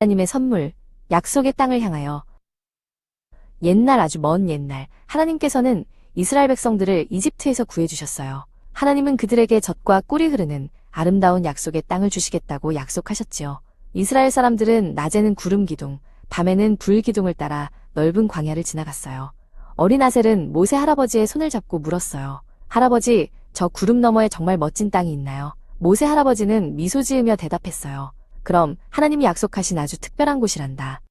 하나님의 선물, 약속의 땅을 향하여. 옛날, 아주 먼 옛날, 하나님께서는 이스라엘 백성들을 이집트에서 구해주셨어요. 하나님은 그들에게 젖과 꿀이 흐르는 아름다운 약속의 땅을 주시겠다고 약속하셨지요. 이스라엘 사람들은 낮에는 구름 기둥, 밤에는 불 기둥을 따라 넓은 광야를 지나갔어요. 어린 아셀은 모세 할아버지의 손을 잡고 물었어요. 할아버지, 저 구름 너머에 정말 멋진 땅이 있나요? 모세 할아버지는 미소 지으며 대답했어요. 그럼 하나님이 약속하신 아주 특별한 곳이란다.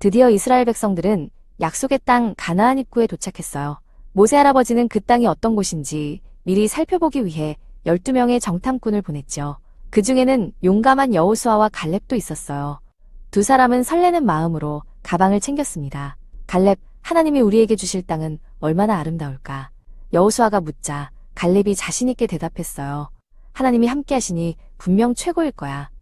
드디어 이스라엘 백성들은 약속의 땅 가나안 입구에 도착했어요. 모세 할아버지는 그 땅이 어떤 곳인지 미리 살펴보기 위해 12명의 정탐꾼을 보냈죠. 그 중에는 용감한 여호수아와 갈렙도 있었어요. 두 사람은 설레는 마음으로 가방을 챙겼습니다. 갈렙, 하나님이 우리에게 주실 땅은 얼마나 아름다울까? 여호수아가 묻자 갈렙이 자신 있게 대답했어요. 하나님이 함께 하시니 분명 최고일 거야.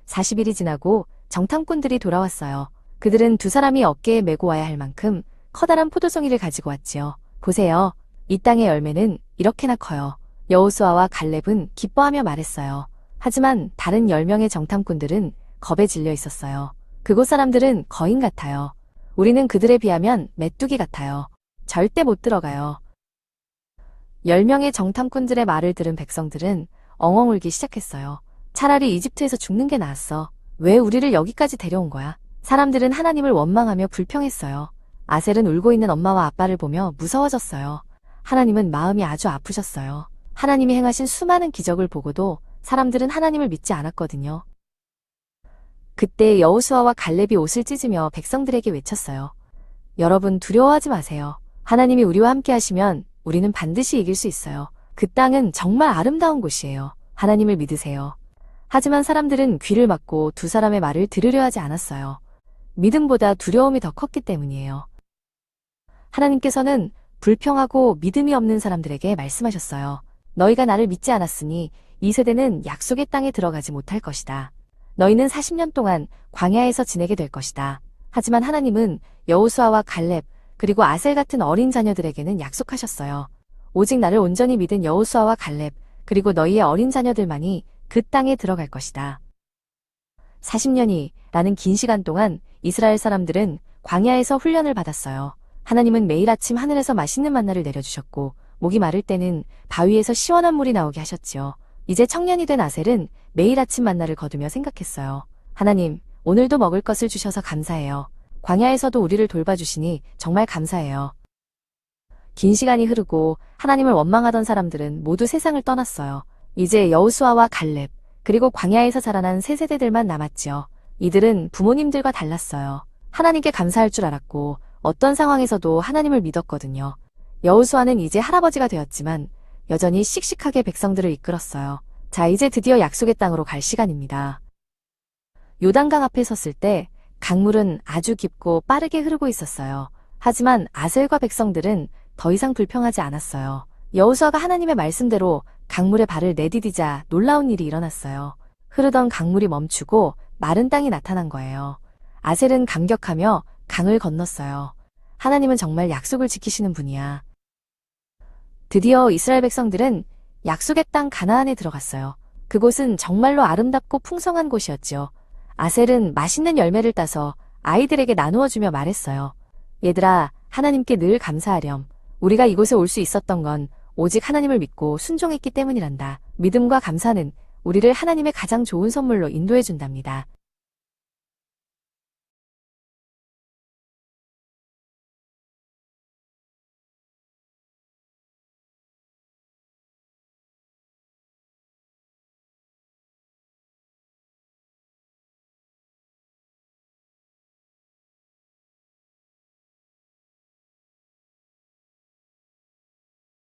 40일이 지나고 정탐꾼들이 돌아왔어요. 그들은 두 사람이 어깨에 메고 와야 할 만큼 커다란 포도송이를 가지고 왔지요. 보세요. 이 땅의 열매는 이렇게나 커요. 여호수아와 갈렙은 기뻐하며 말했어요. 하지만 다른 10명의 정탐꾼들은 겁에 질려 있었어요. 그곳 사람들은 거인 같아요. 우리는 그들에 비하면 메뚜기 같아요. 절대 못 들어가요. 10명의 정탐꾼들의 말을 들은 백성들은 엉엉 울기 시작했어요. 차라리 이집트에서 죽는 게 나았어. 왜 우리를 여기까지 데려온 거야? 사람들은 하나님을 원망하며 불평했어요. 아셀은 울고 있는 엄마와 아빠를 보며 무서워졌어요. 하나님은 마음이 아주 아프셨어요. 하나님이 행하신 수많은 기적을 보고도 사람들은 하나님을 믿지 않았거든요. 그때 여호수아와 갈렙이 옷을 찢으며 백성들에게 외쳤어요. 여러분, 두려워하지 마세요. 하나님이 우리와 함께 하시면 우리는 반드시 이길 수 있어요. 그 땅은 정말 아름다운 곳이에요. 하나님을 믿으세요. 하지만 사람들은 귀를 막고 두 사람의 말을 들으려 하지 않았어요. 믿음보다 두려움이 더 컸기 때문이에요. 하나님께서는 불평하고 믿음이 없는 사람들에게 말씀하셨어요. 너희가 나를 믿지 않았으니 이 세대는 약속의 땅에 들어가지 못할 것이다. 너희는 40년 동안 광야에서 지내게 될 것이다. 하지만 하나님은 여호수아와 갈렙 그리고 아셀 같은 어린 자녀들에게는 약속하셨어요. 오직 나를 온전히 믿은 여호수아와 갈렙 그리고 너희의 어린 자녀들만이 그 땅에 들어갈 것이다. 40년이라는 긴 시간 동안 이스라엘 사람들은 광야에서 훈련을 받았어요. 하나님은 매일 아침 하늘에서 맛있는 만나를 내려주셨고 목이 마를 때는 바위에서 시원한 물이 나오게 하셨지요. 이제 청년이 된 아셀은 매일 아침 만나를 거두며 생각했어요. 하나님, 오늘도 먹을 것을 주셔서 감사해요. 광야에서도 우리를 돌봐주시니 정말 감사해요. 긴 시간이 흐르고 하나님을 원망하던 사람들은 모두 세상을 떠났어요. 이제 여호수아와 갈렙, 그리고 광야에서 자라난 세 세대들만 남았지요. 이들은 부모님들과 달랐어요. 하나님께 감사할 줄 알았고 어떤 상황에서도 하나님을 믿었거든요. 여호수아는 이제 할아버지가 되었지만 여전히 씩씩하게 백성들을 이끌었어요. 자, 이제 드디어 약속의 땅으로 갈 시간입니다. 요단강 앞에 섰을 때 강물은 아주 깊고 빠르게 흐르고 있었어요. 하지만 아셀과 백성들은 더 이상 불평하지 않았어요. 여호수아가 하나님의 말씀대로 강물에 발을 내디디자 놀라운 일이 일어났어요. 흐르던 강물이 멈추고 마른 땅이 나타난 거예요. 아셀은 감격하며 강을 건넜어요. 하나님은 정말 약속을 지키시는 분이야. 드디어 이스라엘 백성들은 약속의 땅 가나안에 들어갔어요. 그곳은 정말로 아름답고 풍성한 곳이었죠. 아셀은 맛있는 열매를 따서 아이들에게 나누어주며 말했어요. 얘들아, 하나님께 늘 감사하렴. 우리가 이곳에 올 수 있었던 건 오직 하나님을 믿고 순종했기 때문이란다. 믿음과 감사는 우리를 하나님의 가장 좋은 선물로 인도해 준답니다.